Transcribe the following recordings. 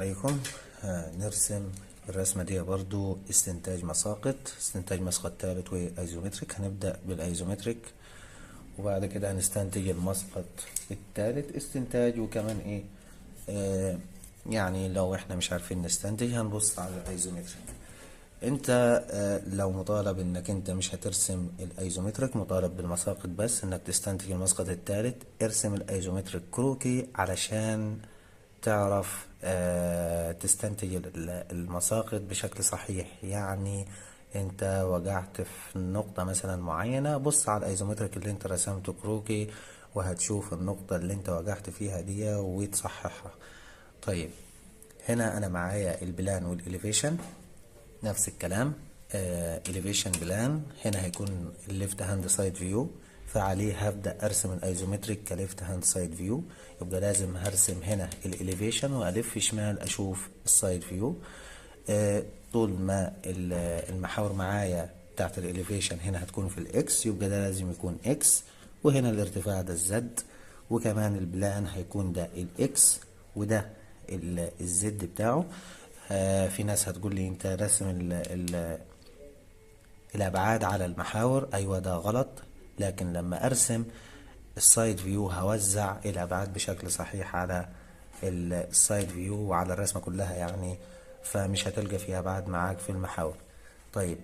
عليكم. نرسم الرسمة دي برضو استنتاج مسقط ثالث وايزومتريك. هنبدأ بالايزومتريك وبعد كده هنستنتج المسقط الثالث استنتاج، وكمان ايه يعني لو احنا مش عارفين نستنتج هنبص على الايزومتريك. انت لو مطالب انك انت مش هترسم الايزومتريك، مطالب بالمساقط بس انك تستنتج المسقط الثالث، ارسم الايزومتريك كروكي علشان تعرف تستنتج المساقط بشكل صحيح. يعني انت وجعت في نقطة مثلا معينة، بص على الايزومتريك اللي انت رسمته كروكي وهتشوف النقطة اللي انت وجعت فيها دي وتصححها. طيب هنا انا معايا البلان والاليفيشن، نفس الكلام. elevation بلان هنا هيكون الليفت هاند سايد فيو، فعليه هبدأ ارسم الايزومتريك كليفت هاند سايد فيو. يبقى لازم هرسم هنا الاليفيشن والف شمال اشوف السايد فيو. طول ما المحاور معايا بتاعت الاليفيشن هنا هتكون في الاكس، يبقى ده لازم يكون اكس، وهنا الارتفاع ده الزد، وكمان البلان هيكون ده الاكس وده الزد بتاعه. في ناس هتقول لي انت رسم الابعاد على المحاور. ايوه ده غلط، لكن لما ارسم السايد فيو هوزع الابعاد بشكل صحيح على السايد فيو وعلى الرسمة كلها يعني، فمش هتلقى فيها ابعاد معاك في المحاور. طيب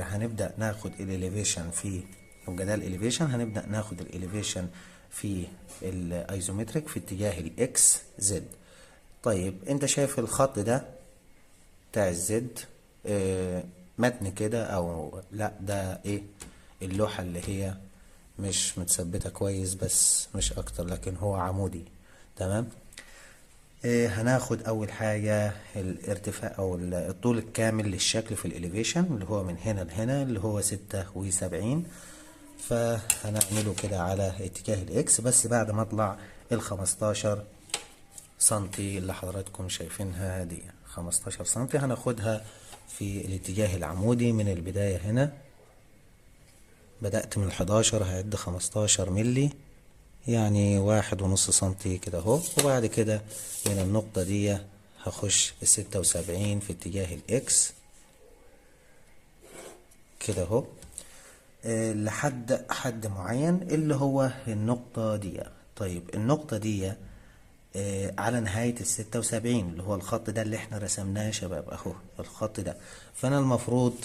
هنبدأ ناخد الاليفيشن في، يبقى ده الاليفيشن، هنبدأ ناخد الاليفيشن في الايزومتريك في اتجاه الاكس زد. طيب انت شايف الخط ده بتاع الزد متن كده او لا؟ ده ايه؟ اللوحة اللي هي مش متثبتة كويس بس مش اكتر، لكن هو عمودي. تمام. هناخد اول حاجة الارتفاع او الطول الكامل للشكل في الاليفيشن اللي هو من هنا لهنا اللي هو 76. فهنعمله كده على اتجاه الاكس، بس بعد ما اطلع ال15 سنتي اللي حضراتكم شايفينها دي، 15 سنتي هناخدها في الاتجاه العمودي من البداية. هنا بدأت من 11 هعد 15 ملي، يعني 1.5 سنتي كده اهو. وبعد كده من النقطة دي هخش 76 في اتجاه الاكس كده اهو لحد حد معين اللي هو النقطة دي. طيب النقطة دي على نهاية ال76 اللي هو الخط ده اللي احنا رسمناه يا شباب اهو الخط ده. فانا المفروض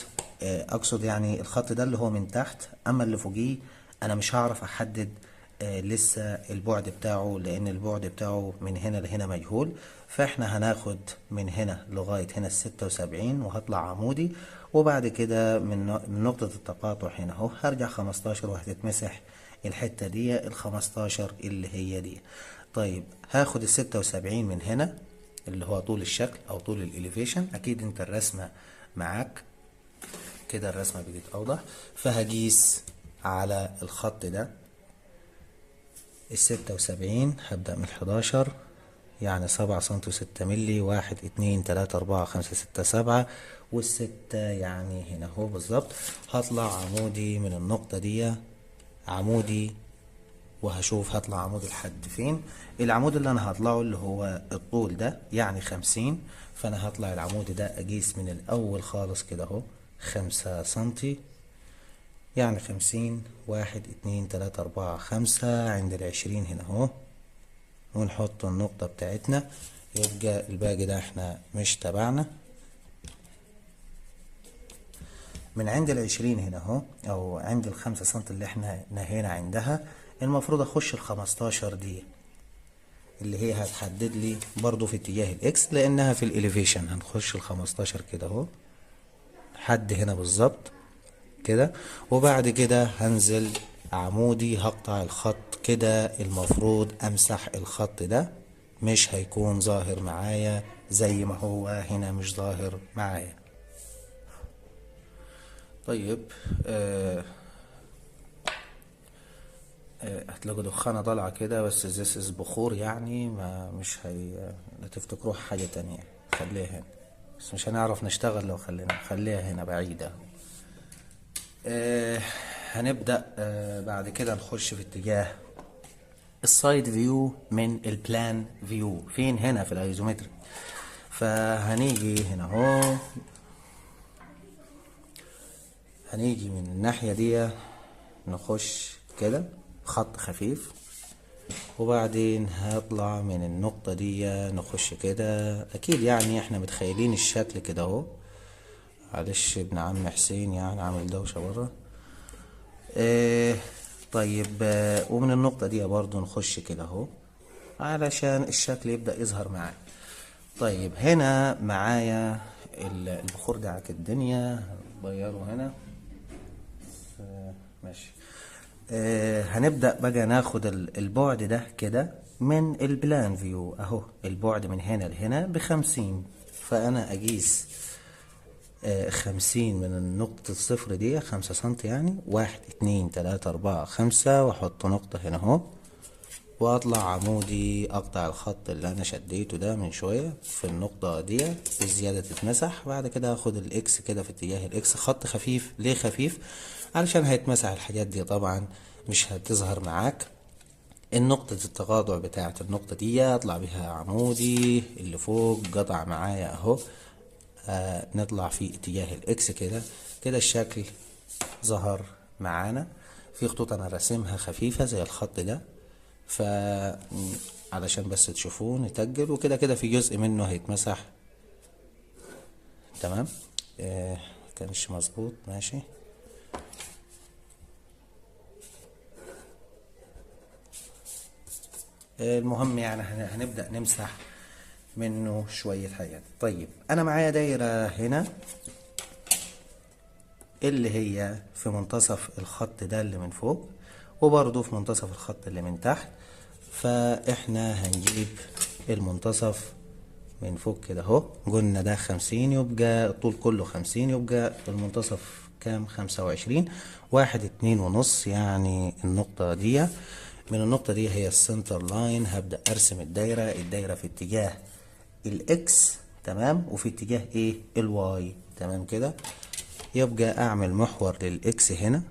اقصد يعني الخط ده اللي هو من تحت، اما اللي فوقيه انا مش هعرف احدد لسه البعد بتاعه، لان البعد بتاعه من هنا لهنا مجهول. فاحنا هناخد من هنا لغاية هنا ال76 وهطلع عمودي، وبعد كده من نقطة التقاطع هنا اهو هرجع 15 وهتتمسح الحتة دي ال15 اللي هي دي. طيب هاخد ال76 من هنا اللي هو طول الشكل او طول الاليفيشن. اكيد انت الرسمة معاك كده، الرسمة بقت اوضح. فهجيس على الخط ده ال76، هبدأ من 11 يعني 7 سنتي و6 ملي، 1 2 3 4 5 6 7 والستة يعني هنا اهو بالظبط. هطلع عمودي من النقطة دي عمودي، وهشوف هطلع عمود لحد فين. العمود اللي انا هطلعه اللي هو الطول ده يعني 50، فانا هطلع العمود ده اقيس من الاول خالص كده اهو 5 سنتي، يعني 50 1 2 3 4 5 عند ال20 هنا اهو، ونحط النقطة بتاعتنا. يبقى الباقي ده احنا مش تبعنا. من عند ال20 هنا اهو او عند ال5 سنتي اللي احنا نهينا عندها، المفروض اخش ال15 دي اللي هي هتحدد لي برضو في اتجاه الاكس لانها في الاليفيشن. هنخش ال15 كده اهو لحد هنا بالظبط كده، وبعد كده هنزل عمودي هقطع الخط كده. المفروض امسح الخط ده، مش هيكون ظاهر معايا زي ما هو هنا مش ظاهر معايا. طيب هتلاقوا دخانة طالعة كده، بس زيس بخور يعني، ما مش لا تفتكروه حاجة تانية. خليها هنا بس مش هنعرف نشتغل لو خليها هنا بعيدة. هنبدأ بعد كده نخش في اتجاه السايد فيو من البلان فيو. فين؟ هنا في الايزومتريك. فهنيجي هنا اهو، هنيجي من الناحية دي نخش كده خط خفيف، وبعدين هطلع من النقطة دي نخش كده. اكيد يعني احنا متخيلين الشكل كده اهو. معلش ابن عم حسين يعني عامل دوشة بره. طيب ومن النقطة دي برضو نخش كده اهو علشان الشكل يبدأ يظهر معايا. طيب هنا معايا البخور دعك الدنيا، غيره هنا. ماشي. هنبدأ بقى ناخد البعد ده كده من البلان فيو اهو. البعد من هنا لهنا ب50، فانا اقيس 50 من نقطة الصفر دي 5 سنتي، يعني 1 2 3 4 5، واحط نقطة هنا اهو، واطلع عمودي اقطع الخط اللي انا شديته ده من شوية في النقطة دي، الزيادة تتمسح. بعد كده هاخد الاكس كده في اتجاه الاكس، خط خفيف. ليه خفيف؟ علشان هيتمسح الحاجات دي طبعا مش هتظهر معاك. النقطة التقاطع بتاعة النقطة دي اطلع بيها عمودي اللي فوق، قطع معايا اهو. نطلع في اتجاه الاكس كده. كده الشكل ظهر معانا. في خطوط انا راسمها خفيفة زي الخط ده، ف علشان بس تشوفوه نتجل. وكده كده في جزء منه هيتمسح. تمام. كانش مظبوط. ماشي. المهم يعني هنبدأ نمسح منه شوية حاجات. طيب انا معايا دايرة هنا اللي هي في منتصف الخط ده اللي من فوق، وبرضه في منتصف الخط اللي من تحت. فاحنا هنجيب المنتصف من فوق كده اهو. قلنا ده 50، يبقى الطول كله 50، يبقى المنتصف كام؟ 25. 1 2 ونص، يعني النقطة دي. من النقطة دي هي السنتر لاين. هبدأ ارسم الدايرة في اتجاه الاكس، تمام، وفي اتجاه ايه؟ الواي. تمام كده. يبقى اعمل محور للاكس هنا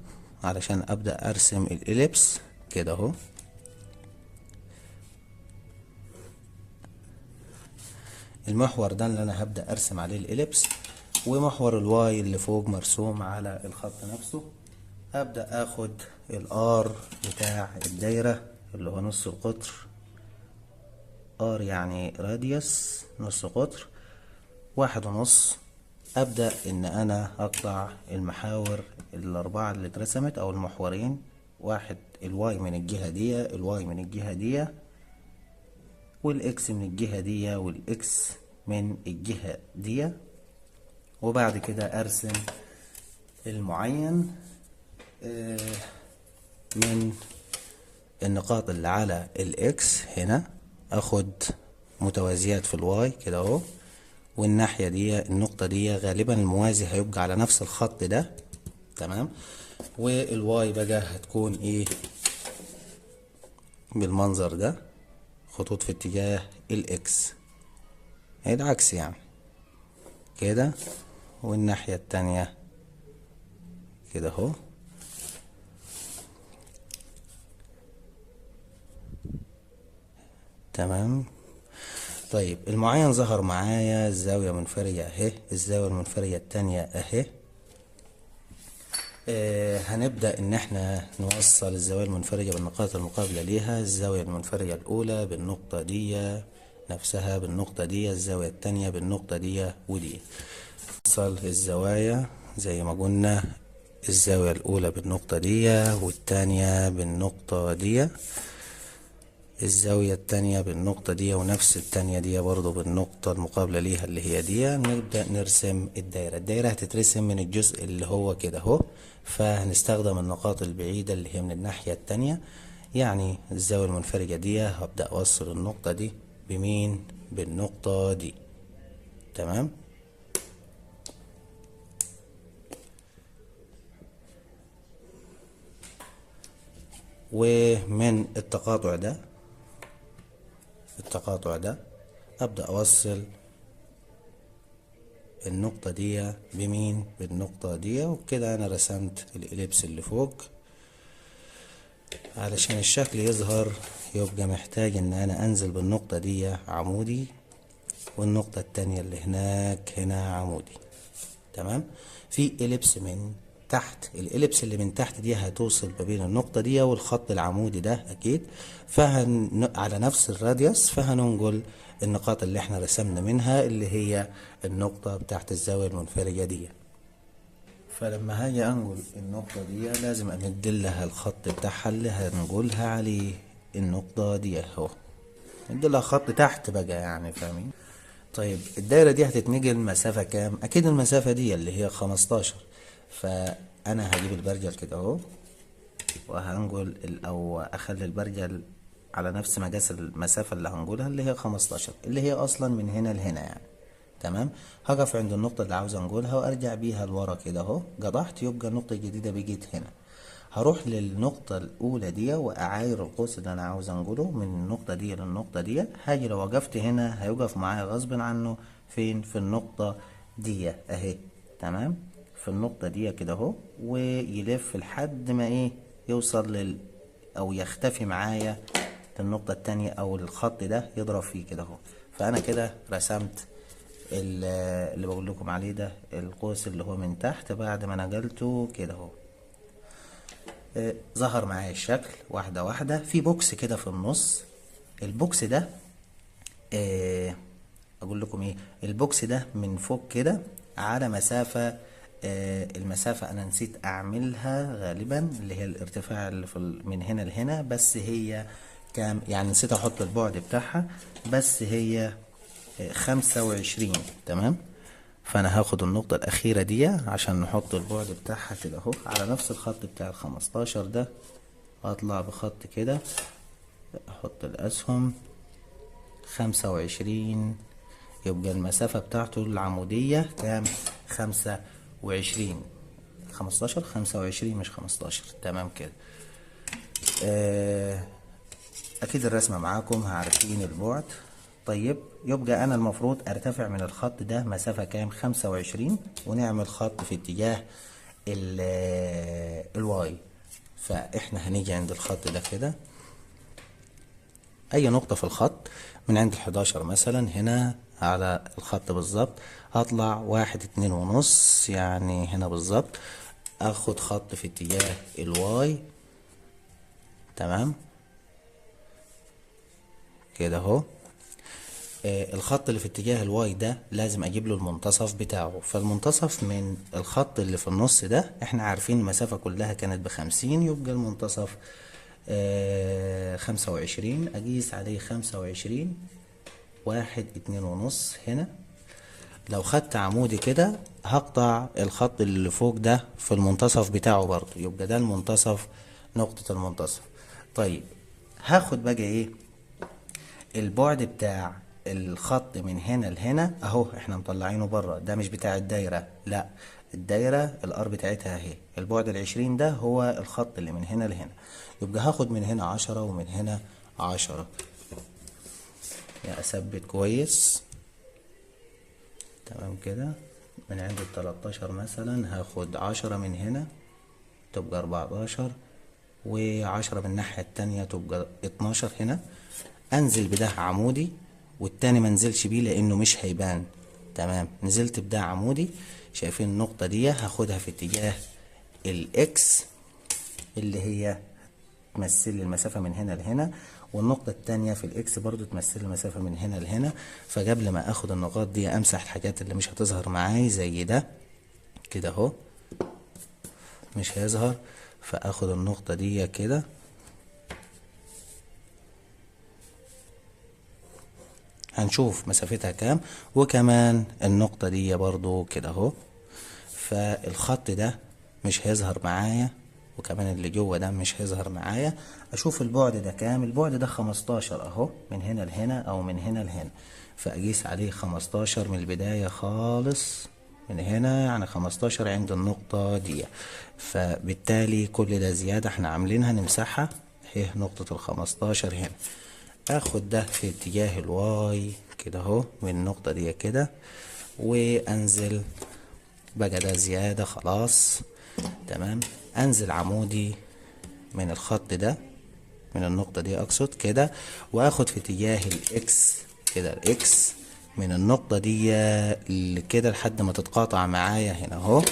علشان ابدأ ارسم الاليبس كده اهو. المحور ده اللي انا هبدأ ارسم عليه الاليبس، ومحور الواي اللي فوق مرسوم على الخط نفسه. هبدأ اخد الار بتاع الدايرة اللي هو نص القطر. ار يعني راديوس، نص قطر، 1.5. ابدأ ان انا اقطع المحاور الاربعة اللي اترسمت او المحورين. واحد الواي من الجهة دي، الواي من الجهة دي، والاكس من الجهة دي، والاكس من الجهة دي. وبعد كده ارسم المعين من النقاط اللي على الاكس هنا. اخد متوازيات في الواي كده اهو، والناحية دي النقطة دي غالبا الموازي هيبقى على نفس الخط ده. تمام. والواي بقى هتكون ايه؟ بالمنظر ده، خطوط في اتجاه الاكس، العكس يعني كده. والناحية التانية كده اهو. تمام. طيب المعين ظهر معايا. الزاوية منفرجة اهي، الزاوية المنفرجة التانية اهي. هنبدأ ان احنا نوصل الزوايا المنفرجة بالنقاط المقابلة ليها. الزاوية المنفرجة الاولى بالنقطة دي نفسها، بالنقطة دي، الزاوية التانية بالنقطة دي ودي. نوصل الزوايا زي ما قلنا، الزاوية الاولى بالنقطة دي، والتانية بالنقطة دي، الزاوية التانية بالنقطة دي، ونفس التانية دي برضو بالنقطة المقابلة ليها اللي هي دي. نبدأ نرسم الدايرة هتترسم من الجزء اللي هو كده اهو. فهنستخدم النقاط البعيدة اللي هي من الناحية التانية. يعني الزاوية المنفرجة دي هبدأ أوصل النقطة دي بمين؟ بالنقطة دي. تمام. ومن التقاطع ده ابدأ اوصل النقطة دي بمين؟ بالنقطة دي. وبكده انا رسمت الاليبس اللي فوق. علشان الشكل يظهر يبقى محتاج ان انا انزل بالنقطة دي عمودي والنقطة التانية اللي هناك هنا عمودي. تمام. في إليبس من تحت، الإليبس اللي من تحت دي هتوصل ما بين النقطة دي والخط العمودي ده أكيد، على نفس الراديوس، فهننقل النقاط اللي احنا رسمنا منها اللي هي النقطة بتاعت الزاوية المنفرجة دي. فلما هاجي انقل النقطة دي لازم امد لها الخط بتاعها اللي هنقولها عليه النقطة دي اهو، امد لها خط تحت بقى يعني، فاهمين؟ طيب الدايرة دي هتتنقل مسافة كام؟ اكيد المسافة دي اللي هي 15. فانا هجيب البرجل كده اهو، وهنقل او اخلي البرجل على نفس مقاس المسافة اللي هنقولها اللي هي 15، اللي هي اصلا من هنا لهنا يعني. تمام. هقف عند النقطة اللي عاوز انقلها وارجع بيها لورا كده اهو، قطعت، يبقى النقطة الجديدة بقيت هنا. هروح للنقطة الأولى دي وأعاير القوس اللي أنا عاوز أنقله من النقطة دي للنقطة دي. هاجي لو وقفت هنا هيوقف معايا غصب عنه فين؟ في النقطة دي أهي. تمام. في النقطة دي كده أهو، ويلف لحد ما إيه يوصل أو يختفي معايا النقطة التانية أو الخط ده يضرب فيه كده أهو. فأنا كده رسمت اللي بقول لكم عليه ده، القوس اللي هو من تحت بعد ما نقلته كده اهو. ظهر معايا الشكل واحدة واحدة. في بوكس كده في النص، البوكس ده اقول لكم ايه، البوكس ده من فوق كده على مسافة، المسافة انا نسيت اعملها غالبا، اللي هي الارتفاع اللي من هنا لهنا، بس هي كام يعني؟ نسيت احط البعد بتاعها، بس هي 25. تمام. فانا هاخد النقطة الاخيرة دي عشان نحط البعد بتاعها كده اهو على نفس الخط بتاع ال15 ده. اطلع بخط كده، احط الاسهم 25، يبقى المسافة بتاعته العمودية كام؟ 25. 15 25 مش 15. تمام كده. اكيد الرسمة معاكم عارفين البعد. طيب يبقى انا المفروض ارتفع من الخط ده مسافة كام؟ 25، ونعمل خط في اتجاه الواي. فاحنا هنيجي عند الخط ده كده، اي نقطة في الخط من عند ال11 مثلا هنا على الخط بالظبط، هطلع 1 2 ونص يعني هنا بالظبط، اخد خط في اتجاه الواي. تمام كده اهو. الخط اللي في اتجاه الواي ده لازم اجيب له المنتصف بتاعه، فالمنتصف من الخط اللي في النص ده احنا عارفين المسافة كلها كانت ب50، يبقى المنتصف 25. اقيس عليه 25، 1 2 ونص هنا. لو خدت عمودي كده هقطع الخط اللي فوق ده في المنتصف بتاعه برضه، يبقى ده المنتصف، نقطة المنتصف. طيب هاخد بقى ايه البعد بتاع الخط من هنا لهنا اهو، احنا مطلعينه بره، ده مش بتاع الدايرة، لا الدايرة الار بتاعتها اهي، البعد ال20 ده هو الخط اللي من هنا لهنا، يبقى هاخد من هنا 10 ومن هنا 10. يا اثبت كويس. تمام كده. من عند ال13 مثلا هاخد 10 من هنا تبقى 14، و10 من الناحية التانية تبقى 12 هنا. انزل بده عمودي والتاني منزلش بيه لانه مش هيبان. تمام. نزلت بده عمودي، شايفين النقطة دي هاخدها في اتجاه الاكس اللي هي تمثل لي المسافة من هنا لهنا، والنقطة التانية في الاكس برضو تمثل المسافة من هنا لهنا. فقبل ما اخد النقاط دي امسح الحاجات اللي مش هتظهر معاي زي ده كده اهو، مش هيظهر. فاخد النقطة دي كده، هنشوف مسافتها كام، وكمان النقطة دي برضو كده اهو. فالخط ده مش هيظهر معايا، وكمان اللي جوه ده مش هيظهر معايا. اشوف البعد ده كام؟ البعد ده 15 اهو، من هنا لهنا او من هنا لهنا، فاقيس عليه 15 من البداية خالص من هنا، يعني 15 عند النقطة دي. فبالتالي كل ده زيادة احنا عاملينها نمسحها، اهي نقطة ال15 هنا. اخد ده في اتجاه الواي كده اهو من النقطة دي كده، وانزل بقى ده زيادة خلاص. تمام. انزل عمودي من الخط ده من النقطة دي اقصد كده، واخد في اتجاه الاكس كده، الاكس من النقطة دي كده لحد ما تتقاطع معايا هنا اهو،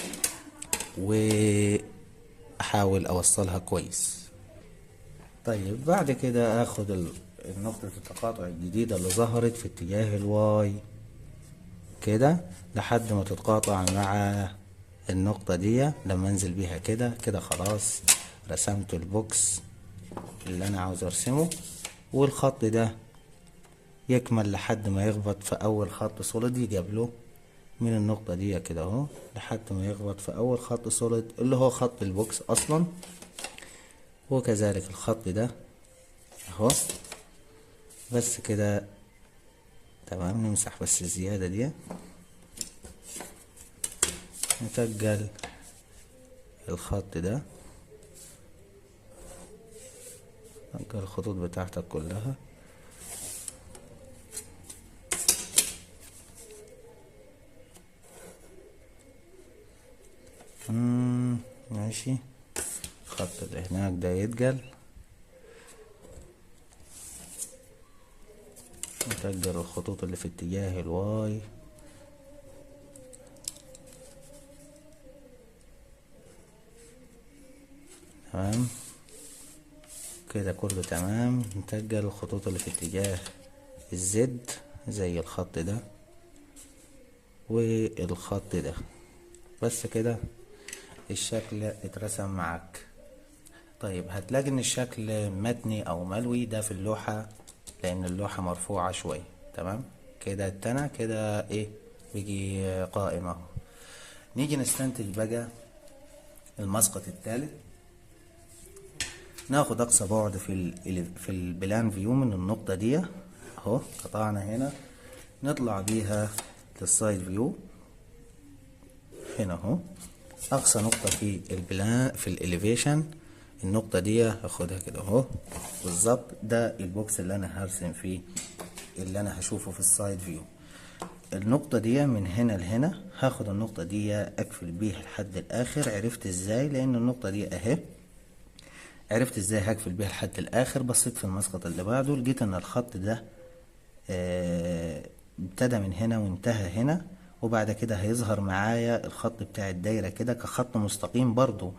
واحاول اوصلها كويس. طيب بعد كده اخد نقطة التقاطع الجديدة اللي ظهرت في اتجاه الواي كده لحد ما تتقاطع مع النقطة دي. لما انزل بيها كده كده خلاص رسمت البوكس اللي انا عاوز ارسمه، والخط ده يكمل لحد ما يخبط في اول خط سوليد يقابله من النقطة دي كده اهو، لحد ما يخبط في اول خط سوليد اللي هو خط البوكس اصلا. وكذلك الخط ده اهو. بس كده تمام. نمسح بس الزيادة دي، نتجل الخط ده، نتجل الخطوط بتاعتك كلها. ماشي. الخط اللي هناك ده يتجل، نتجل الخطوط اللي في اتجاه الواي. تمام كده كله تمام. نتجل الخطوط اللي في اتجاه الزد زي الخط ده والخط ده. بس كده الشكل اترسم معاك. طيب هتلاقي ان الشكل متني او ملوي ده في اللوحة، لان اللوحة مرفوعة شوية. تمام كده التانى كده ايه بيجي قائم اهو. نيجي نستنتج بقى المسقط التالت. ناخد اقصى بعد في البلان فيو من النقطة دي اهو، قطعنا هنا، نطلع بيها للسايد فيو هنا اهو. اقصى نقطة في البلان في الاليفيشن النقطة دي هاخدها كده اهو بالظبط. ده البوكس اللي انا هرسم فيه، اللي انا هشوفه في السايد فيو. النقطة دي من هنا لهنا هاخد النقطة دي اقفل بيها لحد الاخر. عرفت ازاي؟ لان النقطة دي اهي. عرفت ازاي هقفل بيها لحد الاخر؟ بصيت في المسقط اللي بعده لقيت ان الخط ده ابتدى من هنا وانتهى هنا، وبعد كده هيظهر معايا الخط بتاع الدايرة كده كخط مستقيم برضو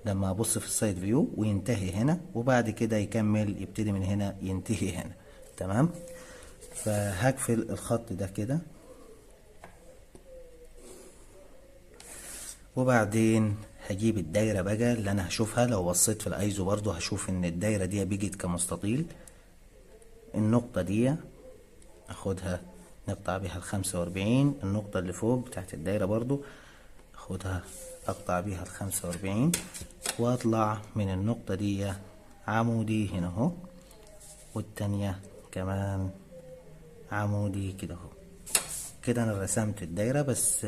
لما ابص في السايد فيو، وينتهي هنا، وبعد كده يكمل يبتدي من هنا ينتهي هنا. تمام. فهقفل الخط ده كده، وبعدين هجيب الدايرة بقى اللي انا هشوفها. لو بصيت في الايزو برضو هشوف ان الدايرة دي بيجت كمستطيل. النقطة دي اخدها نقطع بيها ال45. النقطة اللي فوق بتاعت الدايرة برضو اخدها اقطع بيها ال45، واطلع من النقطة دي عمودي هنا اهو، والتانية كمان عمودي كده اهو. كده انا رسمت الدايرة. بس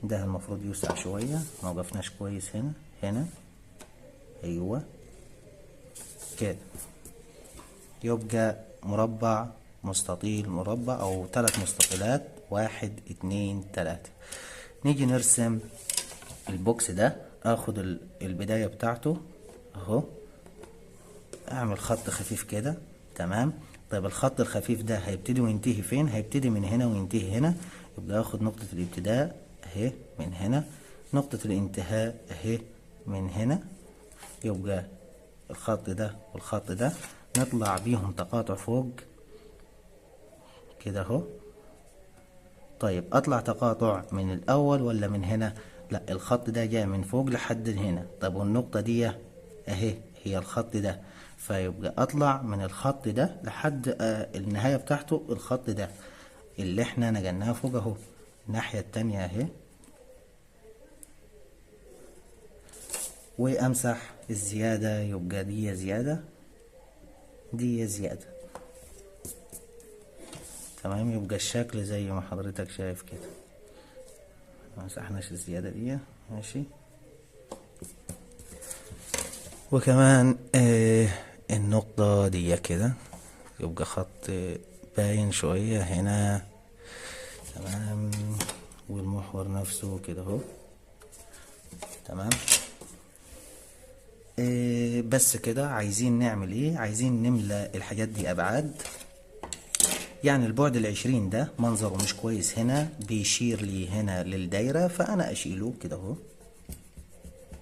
ده المفروض يوسع شوية، ما وقفناش كويس هنا. هنا ايوه كده يبقى مربع مستطيل مربع او 3 مستطيلات، 1 2 3. نيجي نرسم البوكس ده. اخد البداية بتاعته اهو، اعمل خط خفيف كده. تمام. طيب الخط الخفيف ده هيبتدي وينتهي فين؟ هيبتدي من هنا وينتهي هنا. يبقى اخد نقطة الابتداء اهي من هنا، نقطة الانتهاء اهي من هنا. يبقى الخط ده والخط ده نطلع بيهم تقاطع فوق كده اهو. طيب اطلع تقاطع من الاول ولا من هنا؟ لا، الخط ده جاي من فوق لحد هنا. طب والنقطة دي اهي هي الخط ده، فيبقى اطلع من الخط ده لحد النهاية بتاعته الخط ده اللي احنا نجلناه فوق اهو. الناحية التانية اهي، وامسح الزيادة. يبقى دي زيادة دي زيادة. تمام. يبقى الشكل زي ما حضرتك شايف كده. مسحناش الزيادة دي. ماشي. وكمان النقطة دي كده يبقى خط باين شوية هنا. تمام. والمحور نفسه كده اهو. تمام. بس كده. عايزين نعمل ايه؟ عايزين نملى الحاجات دي ابعاد. يعني البعد ال20 ده منظره مش كويس هنا، بيشير لي هنا للدايرة، فأنا أشيله كده أهو.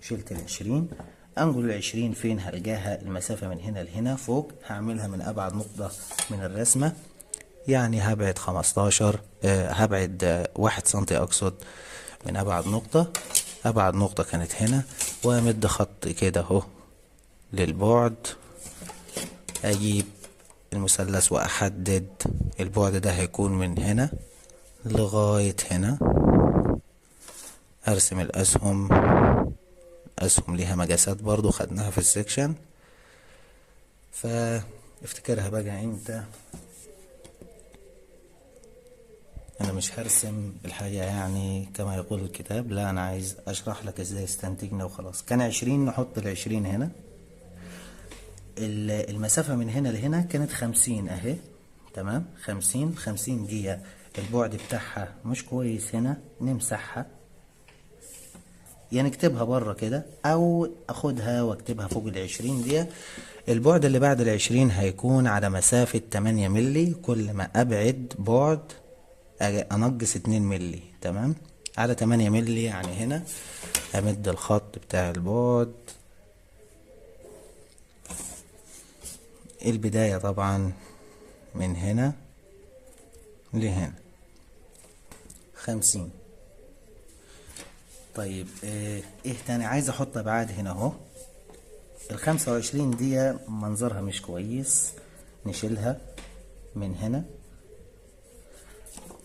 شلت ال20. أنجل ال20 فين هلقاها؟ المسافة من هنا لهنا فوق، هعملها من أبعد نقطة من الرسمة، يعني هبعد 15، هبعد 1 سنتي أقصد من أبعد نقطة. أبعد نقطة كانت هنا، وأمد خط كده أهو للبعد. أجيب المثلث وأحدد البعد ده هيكون من هنا لغاية هنا. أرسم الأسهم. أسهم ليها مقاسات برضو خدناها في السكشن، فافتكرها بقى انت. انا مش هرسم الحاجة يعني كما يقول الكتاب، لا انا عايز اشرح لك ازاي استنتجنا وخلاص. كان 20، نحط ال20 هنا. المسافة من هنا لهنا كانت 50 اهي، تمام. 50 دي البعد بتاعها مش كويس هنا، نمسحها، يعني نكتبها بره كده، او اخدها واكتبها فوق ال20 دي. البعد اللي بعد ال20 هيكون على مسافة 8 ملي. كل ما ابعد بعد انقص 2 ملي، تمام، على 8 ملي. يعني هنا امد الخط بتاع البعد. البداية طبعا من هنا لهنا 50. طيب ايه تاني عايز احط ابعاد هنا اهو. ال25 دي منظرها مش كويس، نشيلها من هنا،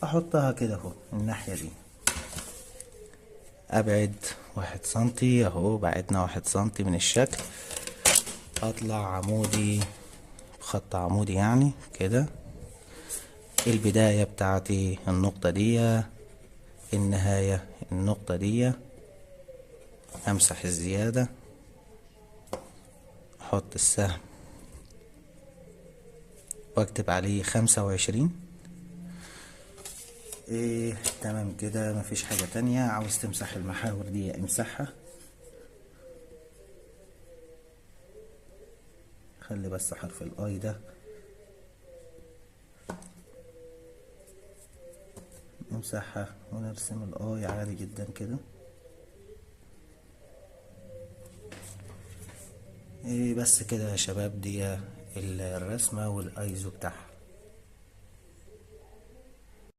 احطها كده اهو الناحية دي. ابعد 1 سنتي اهو، بعدنا 1 سنتي من الشكل. اطلع عمودي، خط عمودي يعني كده. البداية بتاعتي النقطة دي، النهاية النقطة دي. امسح الزيادة، احط السهم واكتب عليه 25. تمام كده، مفيش حاجة تانية. عاوز تمسح المحاور دي امسحها، خلي بس حرف الاي ده نمسحها ونرسم الاي عادي جدا كده. بس كده يا شباب، دي الرسمة والايزو بتاعها.